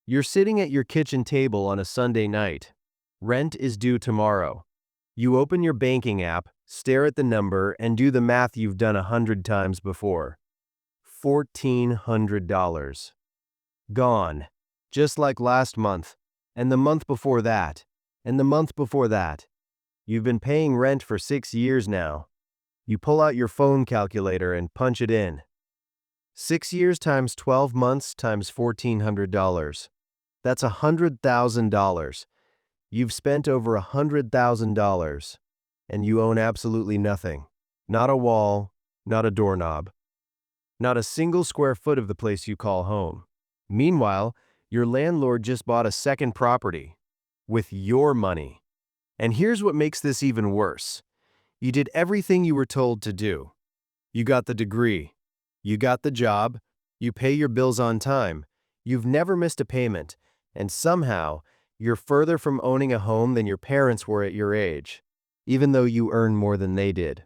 You're sitting at your kitchen table on a Sunday night. Rent is due tomorrow. You open your banking app, stare at the number, and do the math you've done 100 times before. $1,400. Gone. Just like last month, and the month before that, and the month before that. You've been paying rent for 6 years now. You pull out your phone calculator and punch it in. 6 years times 12 months times $1,400. That's $100,000. You've spent over $100,000, and you own absolutely nothing. Not a wall, not a doorknob, not a single square foot of the place you call home. Meanwhile, your landlord just bought a second property with your money. And here's what makes this even worse. You did everything you were told to do. You got the degree. You got the job. You pay your bills on time. You've never missed a payment. And somehow, you're further from owning a home than your parents were at your age, even though you earn more than they did.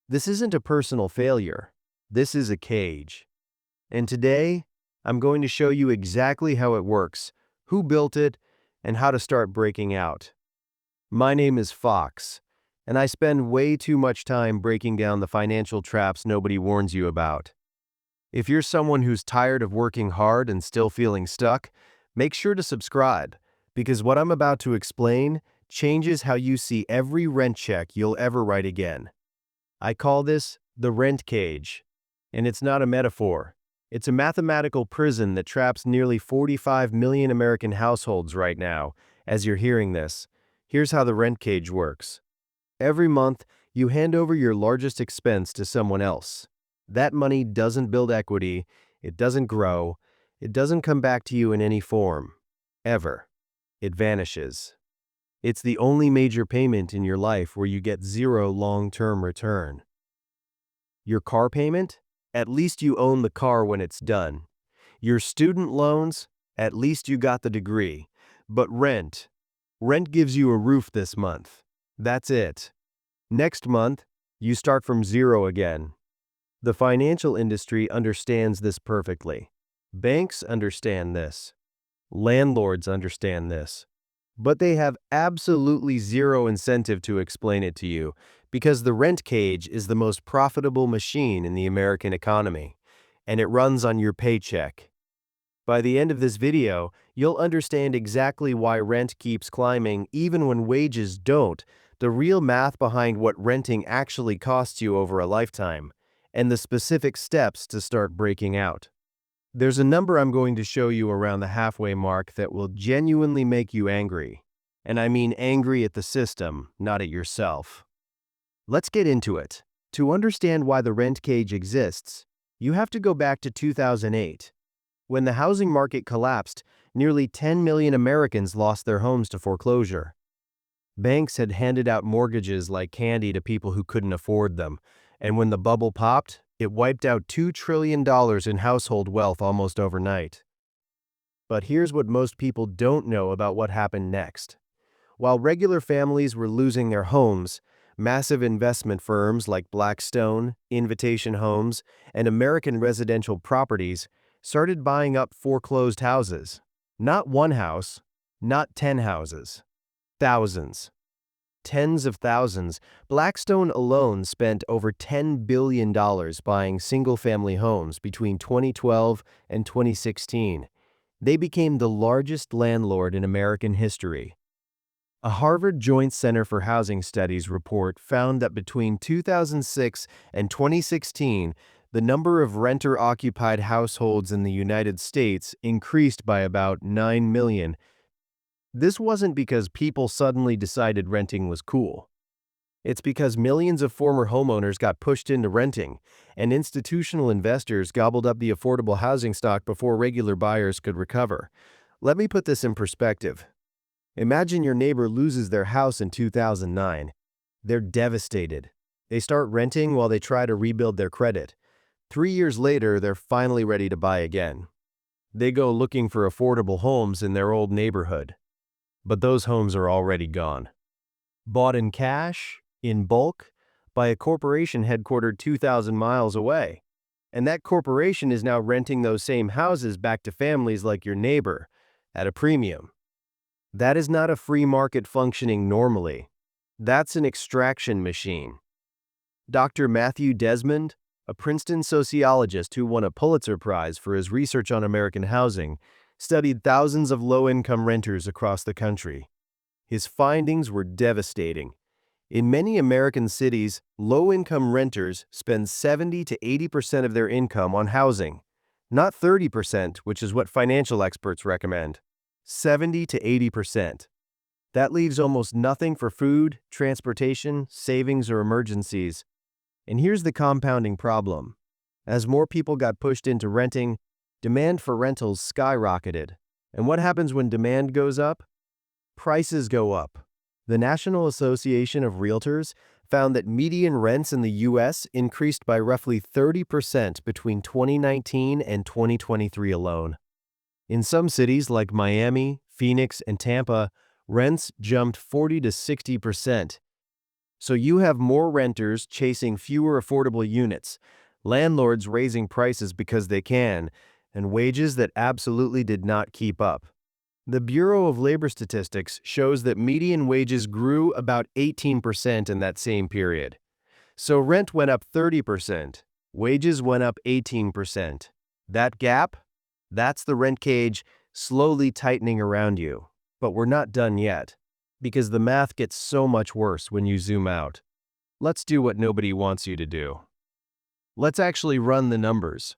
This isn't a personal failure. This is a cage. And today, I'm going to show you exactly how it works, who built it, and how to start breaking out. My name is Fox, and I spend way too much time breaking down the financial traps nobody warns you about. If you're someone who's tired of working hard and still feeling stuck, make sure to subscribe, because what I'm about to explain changes how you see every rent check you'll ever write again. I call this the rent cage, and it's not a metaphor. It's a mathematical prison that traps nearly 45 million American households right now. As you're hearing this, here's how the rent cage works. Every month, you hand over your largest expense to someone else. That money doesn't build equity, it doesn't grow, it doesn't come back to you in any form. Ever. It vanishes. It's the only major payment in your life where you get zero long-term return. Your car payment? At least you own the car when it's done. Your student loans? At least you got the degree. But rent gives you a roof this month. That's it. Next month, you start from zero again. The financial industry understands this perfectly. Banks understand this. Landlords understand this. But they have absolutely zero incentive to explain it to you, because the rent cage is the most profitable machine in the American economy, and it runs on your paycheck. By the end of this video, you'll understand exactly why rent keeps climbing even when wages don't, the real math behind what renting actually costs you over a lifetime, and the specific steps to start breaking out. There's a number I'm going to show you around the halfway mark that will genuinely make you angry. And I mean angry at the system, not at yourself. Let's get into it. To understand why the rent cage exists, you have to go back to 2008. When the housing market collapsed, nearly 10 million Americans lost their homes to foreclosure. Banks had handed out mortgages like candy to people who couldn't afford them, and when the bubble popped, it wiped out $2 trillion in household wealth almost overnight. But here's what most people don't know about what happened next. While regular families were losing their homes, massive investment firms like Blackstone, Invitation Homes, and American Residential Properties started buying up foreclosed houses. Not one house, not 10 houses. Thousands. Tens of thousands. Blackstone alone spent over $10 billion buying single-family homes between 2012 and 2016. They became the largest landlord in American history. A Harvard Joint Center for Housing Studies report found that between 2006 and 2016, the number of renter-occupied households in the United States increased by about 9 million. This wasn't because people suddenly decided renting was cool. It's because millions of former homeowners got pushed into renting, and institutional investors gobbled up the affordable housing stock before regular buyers could recover. Let me put this in perspective. Imagine your neighbor loses their house in 2009. They're devastated. They start renting while they try to rebuild their credit. 3 years later, they're finally ready to buy again. They go looking for affordable homes in their old neighborhood. But those homes are already gone. Bought in cash, in bulk, by a corporation headquartered 2,000 miles away. And that corporation is now renting those same houses back to families like your neighbor. at a premium. That is not a free market functioning normally. That's an extraction machine. Dr. Matthew Desmond, a Princeton sociologist who won a Pulitzer Prize for his research on American housing, studied thousands of low-income renters across the country. His findings were devastating. In many American cities, low-income renters spend 70 to 80% of their income on housing, not 30%, which is what financial experts recommend. 70 to 80%. That leaves almost nothing for food, transportation, savings, or emergencies. And here's the compounding problem. As more people got pushed into renting, demand for rentals skyrocketed. And what happens when demand goes up? Prices go up. The National Association of Realtors found that median rents in the U.S. increased by roughly 30% between 2019 and 2023 alone. In some cities like Miami, Phoenix, and Tampa, rents jumped 40 to 60%. So you have more renters chasing fewer affordable units, landlords raising prices because they can, and wages that absolutely did not keep up. The Bureau of Labor Statistics shows that median wages grew about 18% in that same period. So rent went up 30%, wages went up 18%. That gap? That's the rent cage slowly tightening around you. But we're not done yet, because the math gets so much worse when you zoom out. Let's do what nobody wants you to do. Let's actually run the numbers.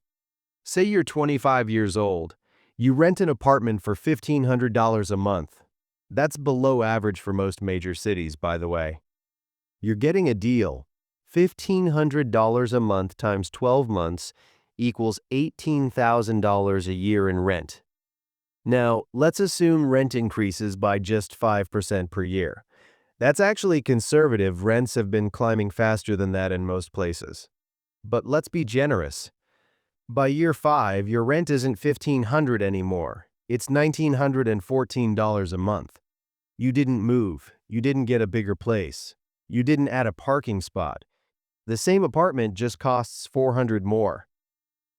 Say you're 25 years old. You rent an apartment for $1,500 a month. That's below average for most major cities, by the way. You're getting a deal. $1,500 a month times 12 months equals $18,000 a year in rent. Now, let's assume rent increases by just 5% per year. That's actually conservative. Rents have been climbing faster than that in most places. But let's be generous. By year 5, your rent isn't $1,500 anymore. It's $1,914 a month. You didn't move. You didn't get a bigger place. You didn't add a parking spot. The same apartment just costs $400 more.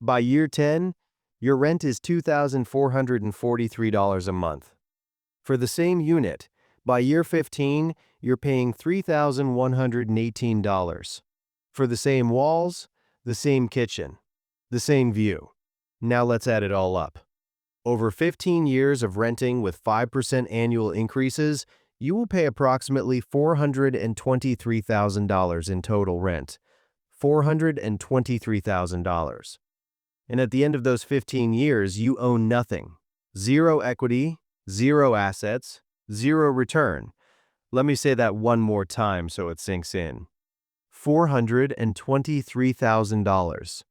By year 10, your rent is $2,443 a month. For the same unit, by year 15, you're paying $3,118. For the same walls, the same kitchen, the same view. Now let's add it all up. Over 15 years of renting with 5% annual increases, you will pay approximately $423,000 in total rent. $423,000. And at the end of those 15 years, you own nothing. Zero equity, zero assets, zero return. Let me say that one more time so it sinks in. $423,000.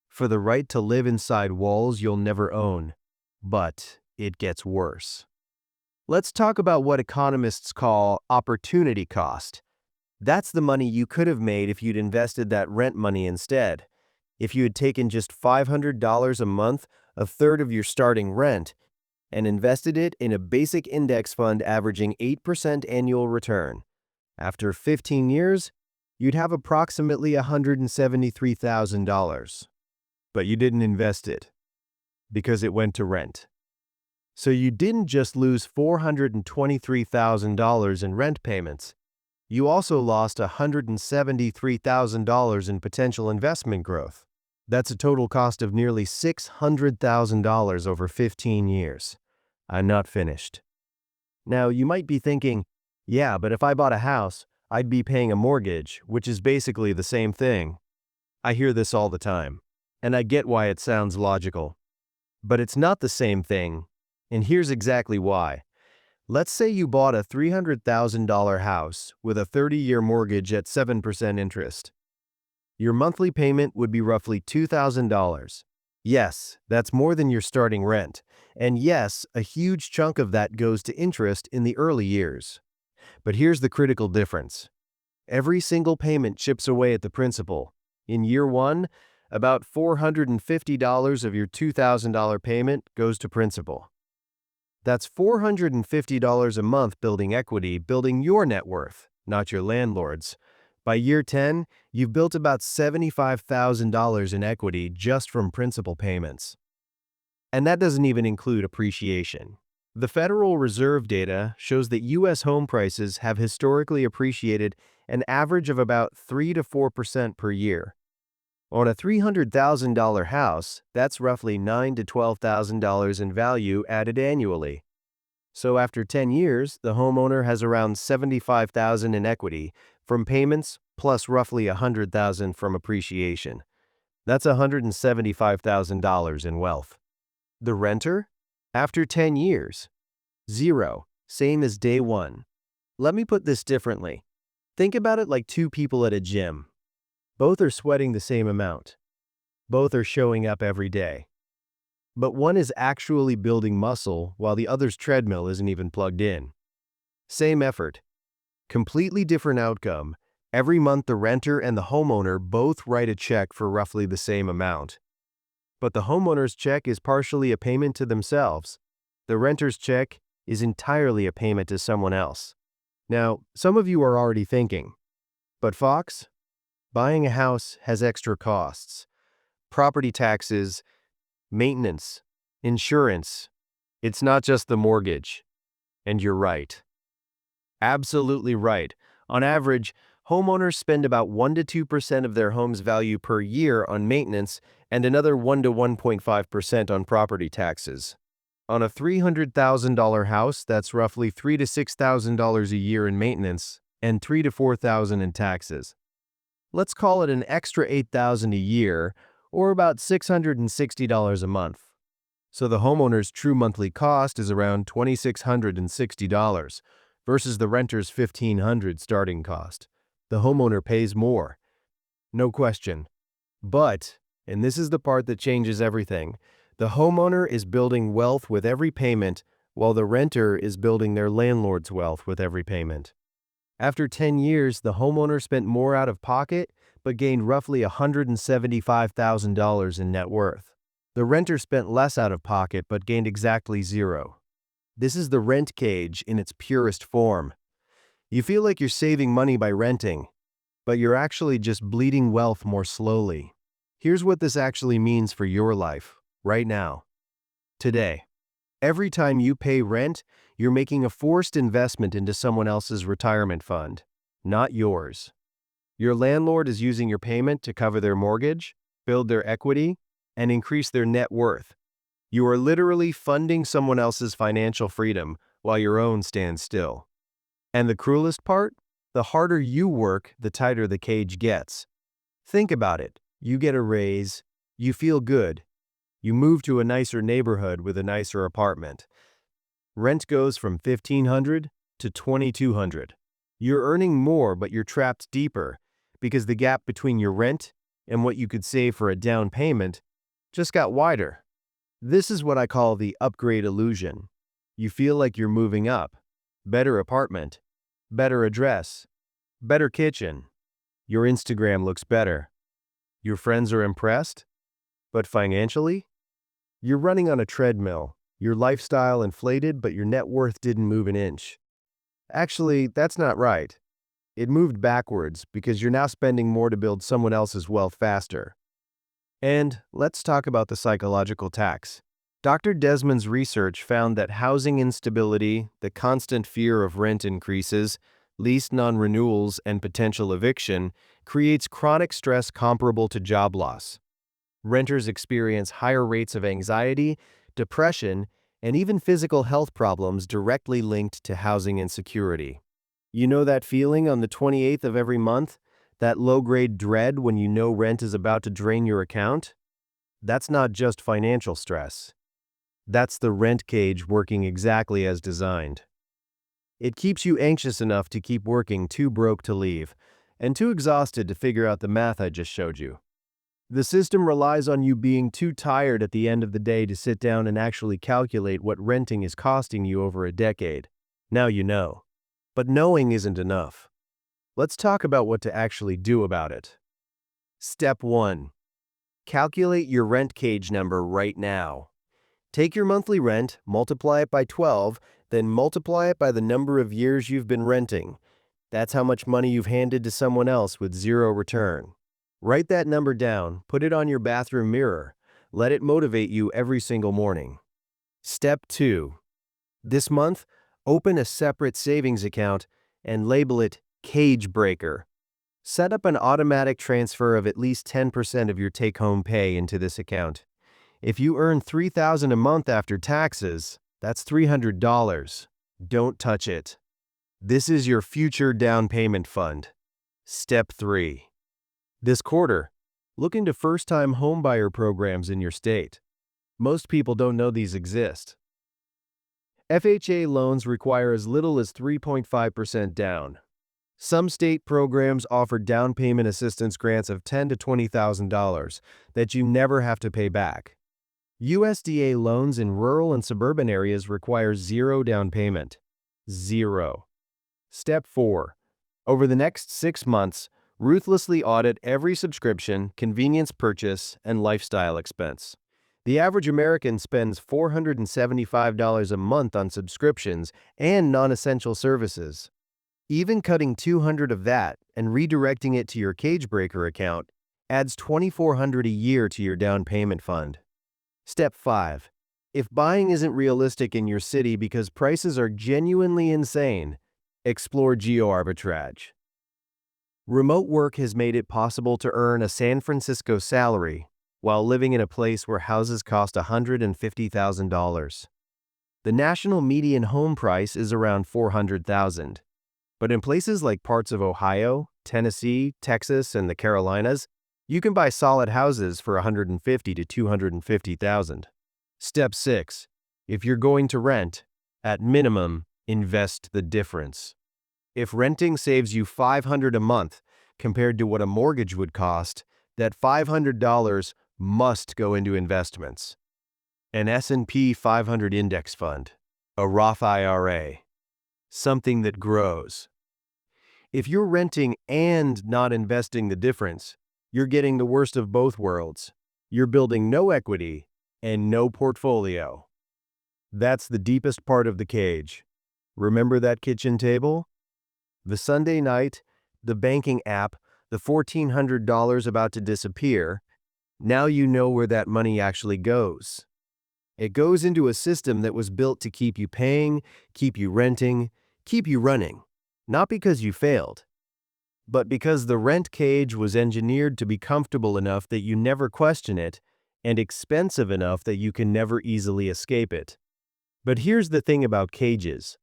For the right to live inside walls you'll never own. But it gets worse. Let's talk about what economists call opportunity cost. That's the money you could have made if you'd invested that rent money instead. If you had taken just $500 a month, a third of your starting rent, and invested it in a basic index fund averaging 8% annual return. After 15 years, you'd have approximately $173,000. But you didn't invest it, because it went to rent. So you didn't just lose $423,000 in rent payments. You also lost $173,000 in potential investment growth. That's a total cost of nearly $600,000 over 15 years. I'm not finished. Now, you might be thinking, yeah, but if I bought a house, I'd be paying a mortgage, which is basically the same thing. I hear this all the time, and I get why it sounds logical. But it's not the same thing, and here's exactly why. Let's say you bought a $300,000 house with a 30-year mortgage at 7% interest. Your monthly payment would be roughly $2,000. Yes, that's more than your starting rent. And yes, a huge chunk of that goes to interest in the early years. But here's the critical difference. Every single payment chips away at the principal. In year 1, about $450 of your $2,000 payment goes to principal. That's $450 a month building equity, building your net worth, not your landlord's. By year 10, you've built about $75,000 in equity just from principal payments. And that doesn't even include appreciation. The Federal Reserve data shows that U.S. home prices have historically appreciated an average of about 3 to 4% per year. On a $300,000 house, that's roughly $9,000 to $12,000 in value added annually. So after 10 years, the homeowner has around $75,000 in equity from payments plus roughly $100,000 from appreciation. That's $175,000 in wealth. The renter? After 10 years, zero, same as day one. Let me put this differently. Think about it like two people at a gym. Both are sweating the same amount. Both are showing up every day. But one is actually building muscle while the other's treadmill isn't even plugged in. Same effort. Completely different outcome. Every month the renter and the homeowner both write a check for roughly the same amount. But the homeowner's check is partially a payment to themselves. The renter's check is entirely a payment to someone else. Now, some of you are already thinking, but Fox, buying a house has extra costs. Property taxes, maintenance, insurance. It's not just the mortgage. And you're right. Absolutely right. On average, homeowners spend about 1 to 2% of their home's value per year on maintenance and another 1 to 1.5% on property taxes. On a $300,000 house, that's roughly $3,000 to $6,000 a year in maintenance and $3,000 to $4,000 in taxes. Let's call it an extra $8,000 a year, or about $660 a month. So the homeowner's true monthly cost is around $2,660 versus the renter's $1,500 starting cost. The homeowner pays more. No question. But, and this is the part that changes everything, the homeowner is building wealth with every payment, while the renter is building their landlord's wealth with every payment. After 10 years, the homeowner spent more out of pocket, but gained roughly $175,000 in net worth. The renter spent less out of pocket, but gained exactly zero. This is the rent cage in its purest form. You feel like you're saving money by renting, but you're actually just bleeding wealth more slowly. Here's what this actually means for your life, right now. Today, every time you pay rent, you're making a forced investment into someone else's retirement fund, not yours. Your landlord is using your payment to cover their mortgage, build their equity, and increase their net worth. You are literally funding someone else's financial freedom while your own stands still. And the cruelest part? The harder you work, the tighter the cage gets. Think about it. You get a raise, you feel good, you move to a nicer neighborhood with a nicer apartment. Rent goes from $1,500 to $2,200. You're earning more, but you're trapped deeper because the gap between your rent and what you could save for a down payment just got wider. This is what I call the upgrade illusion. You feel like you're moving up. Better apartment, better address, better kitchen. Your Instagram looks better. Your friends are impressed. But financially, you're running on a treadmill. Your lifestyle inflated, but your net worth didn't move an inch. Actually, that's not right. It moved backwards because you're now spending more to build someone else's wealth faster. And let's talk about the psychological tax. Dr. Desmond's research found that housing instability, the constant fear of rent increases, lease non-renewals, and potential eviction creates chronic stress comparable to job loss. Renters experience higher rates of anxiety, depression, and even physical health problems directly linked to housing insecurity. You know that feeling on the 28th of every month? That low-grade dread when you know rent is about to drain your account? That's not just financial stress. That's the rent cage working exactly as designed. It keeps you anxious enough to keep working, too broke to leave, and too exhausted to figure out the math I just showed you. The system relies on you being too tired at the end of the day to sit down and actually calculate what renting is costing you over a decade. Now you know. But knowing isn't enough. Let's talk about what to actually do about it. Step 1. Calculate your rent cage number right now. Take your monthly rent, multiply it by 12, then multiply it by the number of years you've been renting. That's how much money you've handed to someone else with zero return. Write that number down, put it on your bathroom mirror. Let it motivate you every single morning. Step 2. This month, open a separate savings account and label it Cage Breaker. Set up an automatic transfer of at least 10% of your take-home pay into this account. If you earn $3,000 a month after taxes, that's $300. Don't touch it. This is your future down payment fund. Step 3. This quarter, look into first-time homebuyer programs in your state. Most people don't know these exist. FHA loans require as little as 3.5% down. Some state programs offer down payment assistance grants of $10,000 to $20,000 that you never have to pay back. USDA loans in rural and suburban areas require zero down payment. Zero. Step 4. Over the next 6 months, ruthlessly audit every subscription, convenience purchase, and lifestyle expense. The average American spends $475 a month on subscriptions and non-essential services. Even cutting $200 of that and redirecting it to your Cage Breaker account adds $2,400 a year to your down payment fund. Step 5. If buying isn't realistic in your city because prices are genuinely insane, explore geo-arbitrage. Remote work has made it possible to earn a San Francisco salary while living in a place where houses cost $150,000. The national median home price is around $400,000. But in places like parts of Ohio, Tennessee, Texas, and the Carolinas, you can buy solid houses for $150,000 to $250,000. Step 6. If you're going to rent, at minimum, invest the difference. If renting saves you $500 a month compared to what a mortgage would cost, that $500 must go into investments. An S&P 500 index fund, a Roth IRA, something that grows. If you're renting and not investing the difference, you're getting the worst of both worlds. You're building no equity and no portfolio. That's the deepest part of the cage. Remember that kitchen table? The Sunday night, the banking app, the $1,400 about to disappear. Now you know where that money actually goes. It goes into a system that was built to keep you paying, keep you renting, keep you running. Not because you failed, but because the rent cage was engineered to be comfortable enough that you never question it and expensive enough that you can never easily escape it. But here's the thing about cages.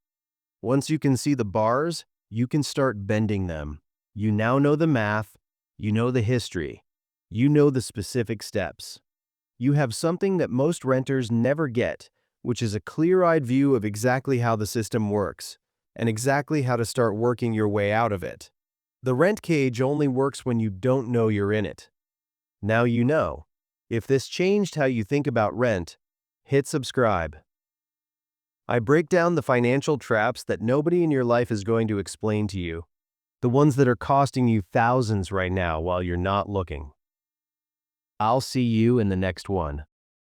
Once you can see the bars, you can start bending them. You now know the math, you know the history, you know the specific steps. You have something that most renters never get, which is a clear-eyed view of exactly how the system works and exactly how to start working your way out of it. The rent cage only works when you don't know you're in it. Now you know. If this changed how you think about rent, hit subscribe. I break down the financial traps that nobody in your life is going to explain to you, the ones that are costing you thousands right now while you're not looking. I'll see you in the next one.